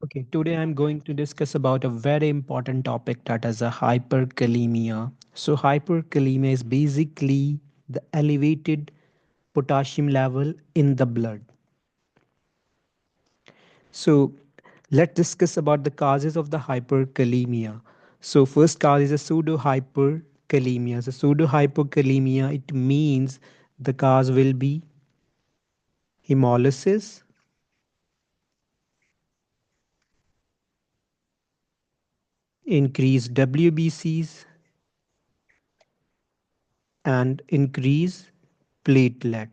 Okay, today I'm going to discuss about a very important topic that is a hyperkalemia. So hyperkalemia is basically the elevated potassium level in the blood. So let's discuss about the causes of the hyperkalemia. So first cause is a pseudo hyperkalemia. So pseudo hyperkalemia, it means the cause will be hemolysis, increased WBCs, and increase platelet.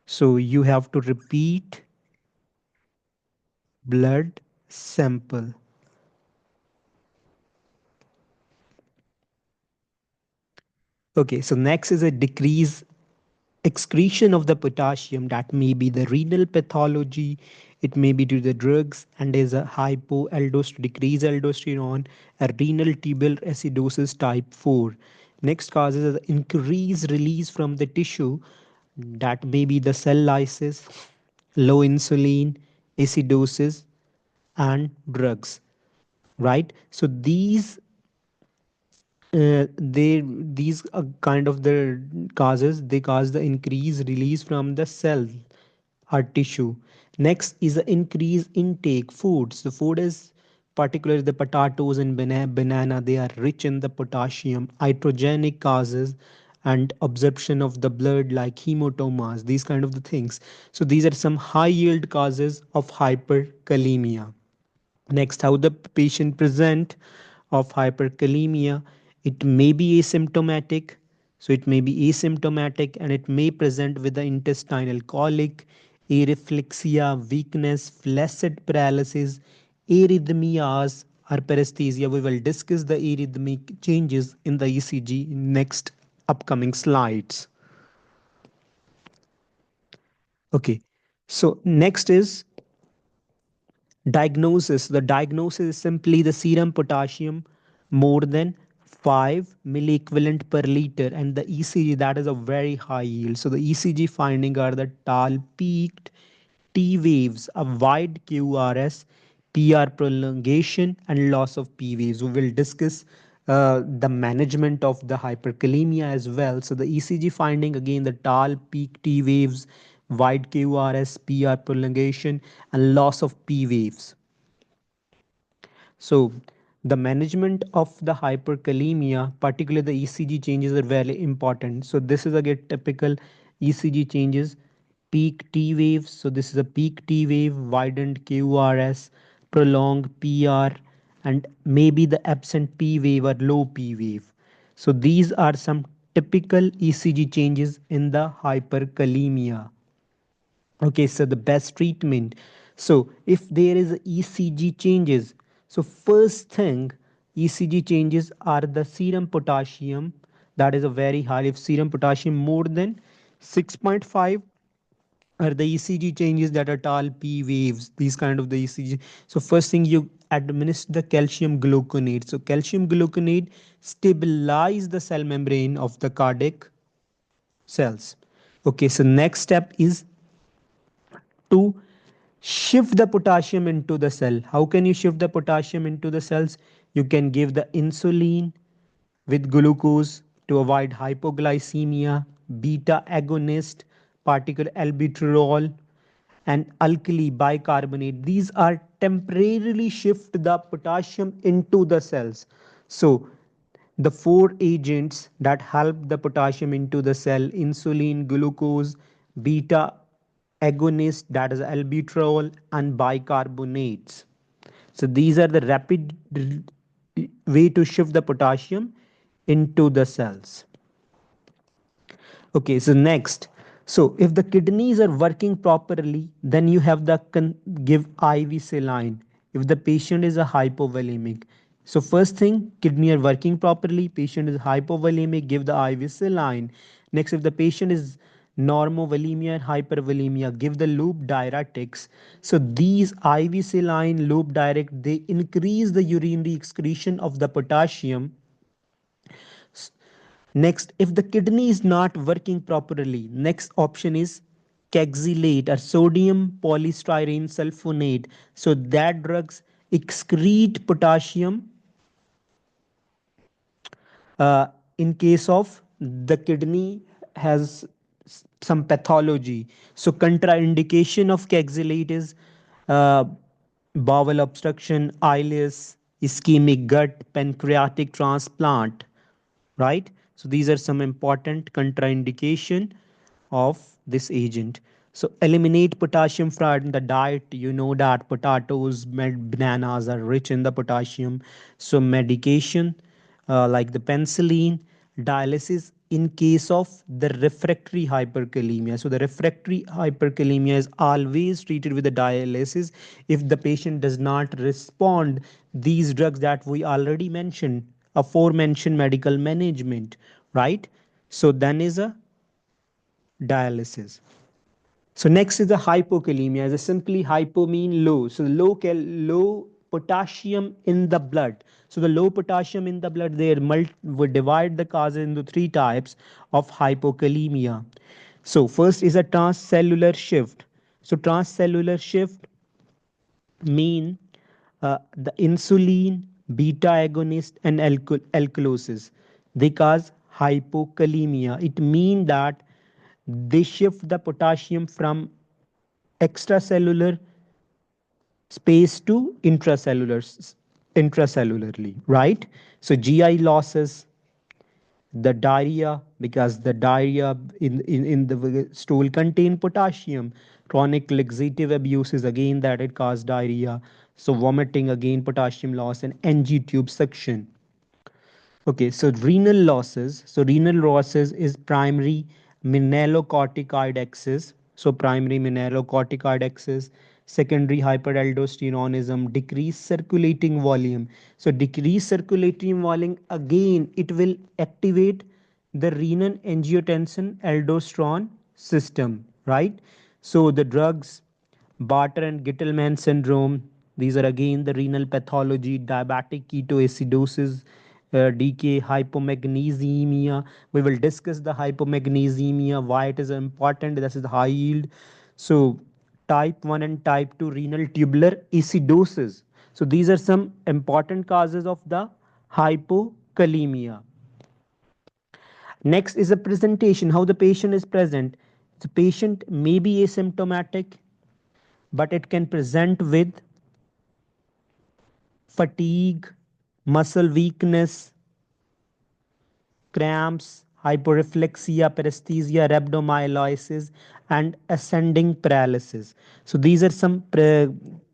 So you have to repeat blood sample. Okay, so next is a decrease excretion of the potassium. That may be the renal pathology, it may be due to the drugs, and there's a hypoaldosteronism, decrease aldosterone, a renal tubule acidosis type 4. Next causes is the increased release from the tissue. That may be the cell lysis, low insulin, acidosis, and drugs. Right? So they these are kind of the causes. They cause the increase release from the cell or tissue. Next is the increase intake foods. The food is particularly the potatoes and banana. They are rich in the potassium. Iatrogenic causes and absorption of the blood like hematomas. These kind of the things. So these are some high yield causes of hyperkalemia. Next, how the patient present of hyperkalemia. It may be asymptomatic. So it may be asymptomatic and it may present with the intestinal colic, areflexia, weakness, flaccid paralysis, arrhythmias, or paresthesia. We will discuss the arrhythmic changes in the ECG in next upcoming slides. Okay, so next is diagnosis. The diagnosis is simply the serum potassium more than 5 milliequivalent per liter, and the ECG, that is a very high yield. So the ECG finding are the tall peaked T waves, a wide QRS, PR prolongation, and loss of P waves. We will discuss the management of the hyperkalemia as well. So the ECG finding again the tall peak T waves, wide QRS, PR prolongation, and loss of P waves. So the management of the hyperkalemia, particularly the ECG changes, are very important. So this is again typical ECG changes. Peak T waves. So this is a peak T wave, widened QRS, prolonged PR, and maybe the absent P wave or low P wave. So these are some typical ECG changes in the hyperkalemia. Okay, so the best treatment. So if there is ECG changes, so first thing, ECG changes are the serum potassium, that is a very high. If serum potassium more than 6.5, are the ECG changes that are tall P waves, these kind of the ECG. So first thing, you administer the calcium gluconate. So calcium gluconate stabilize the cell membrane of the cardiac cells. Okay, so next step is to shift the potassium into the cell. How can you shift the potassium into the cells? You can give the insulin with glucose to avoid hypoglycemia, beta agonist, particle albuterol, and alkali bicarbonate. These are temporarily shift the potassium into the cells. So the four agents that help the potassium into the cell: insulin, glucose, beta agonist, that is albuterol, and bicarbonates. So these are the rapid way to shift the potassium into the cells. Okay, so next, so if the kidneys are working properly, then you have the give IV saline. If the patient is a hypovolemic, so first thing, kidney are working properly, patient is hypovolemic, give the IV saline. Next, if the patient is normovolemia and hypervolemia, give the loop diuretics. So these IV saline, loop diuretic, they increase the urinary excretion of the potassium. Next, if the kidney is not working properly, next option is caxylate or sodium polystyrene sulfonate. So that drugs excrete potassium uh, in case of the kidney has some pathology. So contraindication of caxylate is uh, bowel obstruction, ileus, ischemic gut, pancreatic transplant, right? So these are some important contraindication of this agent. So eliminate potassium from the diet. You know that potatoes, bananas are rich in the potassium. So medication like the penicillin, dialysis in case of the refractory hyperkalemia. So the refractory hyperkalemia is always treated with the dialysis if the patient does not respond these drugs that we already mentioned, aforementioned medical management, right? So then is a dialysis. So next is the hypokalemia. Is a simply hypo mean low. So low potassium in the blood. So the low potassium in the blood, we divide the causes into three types of hypokalemia. So first is a transcellular shift. So transcellular shift mean the insulin, beta agonist, and alkalosis. They cause hypokalemia. It means that they shift the potassium from extracellular space to intracellularly, right? So GI losses, the diarrhea, because the diarrhea in the stool contain potassium. Chronic laxative abuse is again that it cause diarrhea. So vomiting again potassium loss and NG tube suction. Okay, so renal losses. So renal losses is primary mineralocorticoid excess. So primary mineralocorticoid excess, secondary hyperaldosteronism, decreased circulating volume. So decreased circulating volume again it will activate the renin angiotensin aldosterone system, right? So the drugs Barter and Gittelman syndrome. These are again the renal pathology, diabetic ketoacidosis, DK, hypomagnesemia. We will discuss the hypomagnesemia, why it is important. This is high yield. So, type 1 and type 2 renal tubular acidosis. So, these are some important causes of the hypokalemia. Next is a presentation, how the patient is present. The patient may be asymptomatic, but it can present with fatigue, muscle weakness, cramps, hyporeflexia, paresthesia, rhabdomyolysis, and ascending paralysis. So these are some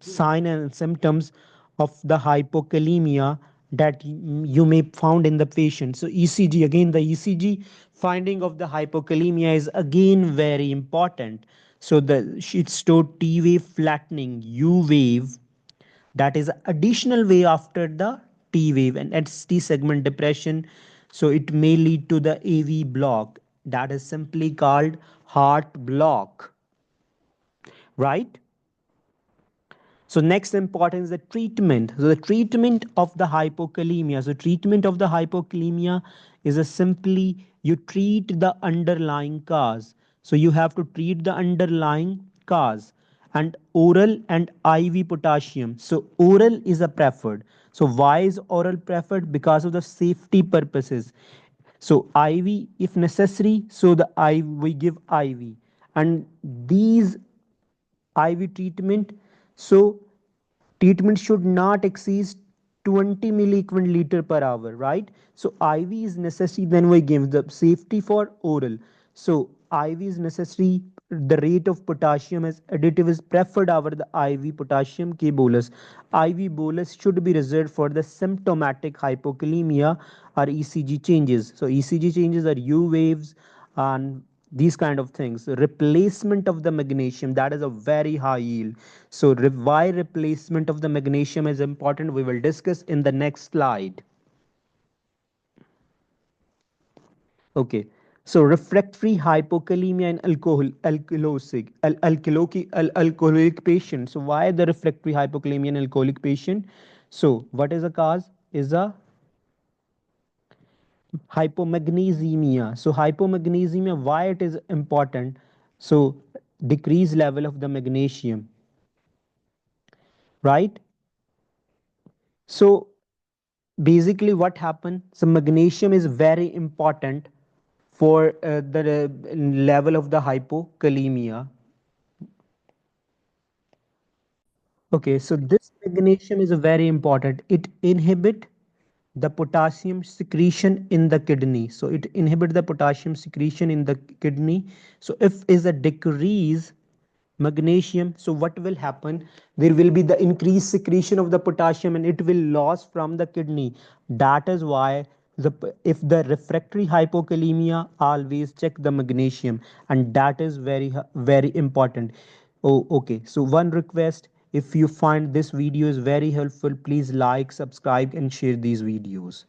signs and symptoms of the hypokalemia that you may found in the patient. So ECG, again the ECG finding of the hypokalemia is again very important. So the it showed T wave flattening, U wave, that is additional wave after the T wave, and it's T segment depression. So it may lead to the AV block, that is simply called heart block, right? So next important is the treatment. So the treatment of the hypokalemia. So treatment of the hypokalemia is a simply you treat the underlying cause. So you have to treat the underlying cause and oral and IV potassium. So oral is a preferred. So why is oral preferred? Because of the safety purposes. So IV if necessary. So the IV we give IV, and these IV treatment. So treatment should not exceed 20 milliequivalent liter per hour, right? So IV is necessary, then we give the safety for oral. So IV is necessary, the rate of potassium as additive is preferred over the IV potassium K bolus. IV bolus should be reserved for the symptomatic hypokalemia or ECG changes. So ECG changes are U waves and these kind of things. Replacement of the magnesium, that is a very high yield. So why replacement of the magnesium is important, we will discuss in the next slide. Okay, so refractory hypokalemia in alcoholic patient. So why the refractory hypokalemia in alcoholic patient? So what is the cause? Is a hypomagnesemia. So hypomagnesemia, why it is important? So decrease level of the magnesium, right? So basically what happened, so magnesium is very important for the level of the hypokalemia. Okay, so this magnesium is very important. It inhibit the potassium secretion in the kidney. So it inhibit the potassium secretion in the kidney. So if is a decrease magnesium, so what will happen, there will be the increased secretion of the potassium and it will loss from the kidney. That is why the, if the refractory hypokalemia, always check the magnesium, and that is very important. Oh, okay, so one request, if you find this video is very helpful, please like, subscribe and share these videos.